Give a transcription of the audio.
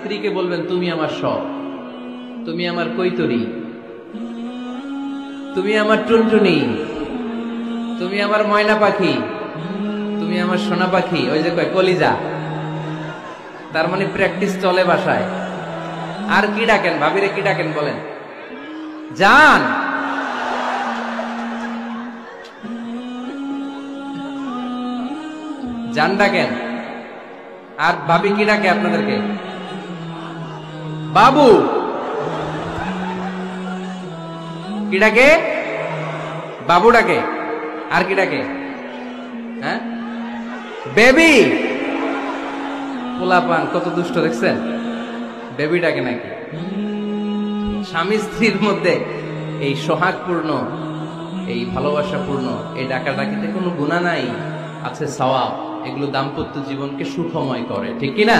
স্ত্রীকে বলবেন তুমি আমার সব, তুমি আমার কৈতরী, তুমি আমার টুনটুনি, তুমি আমার ময়না পাখি, তুমি আমার সোনা পাখি, ওই যে কয় কলিজা। তার মানে প্র্যাকটিস চলে বাসায়। আর কি ডাকেন ভাবিরে, কি ডাকেন বলেন? জান। জান ডাকেন। আর ভাবি কি ডাকে আপনাদেরকে? বাবু। কি ডাকে? বাবু ডাকে। আর কি ডাকে? হ্যাঁ, বেবি। পোলাপান কত দুষ্ট দেখছেন, বেবি ডাকে নাকি? স্বামী স্ত্রীর মধ্যে এই সোহাগপূর্ণ, এই ভালোবাসাপূর্ণ এই ডাকাডাকিতে কোনো গুনাহ নাই, আছে সওয়াব। এগুলো দাম্পত্য জীবনকে সুখময় করে, ঠিক কিনা?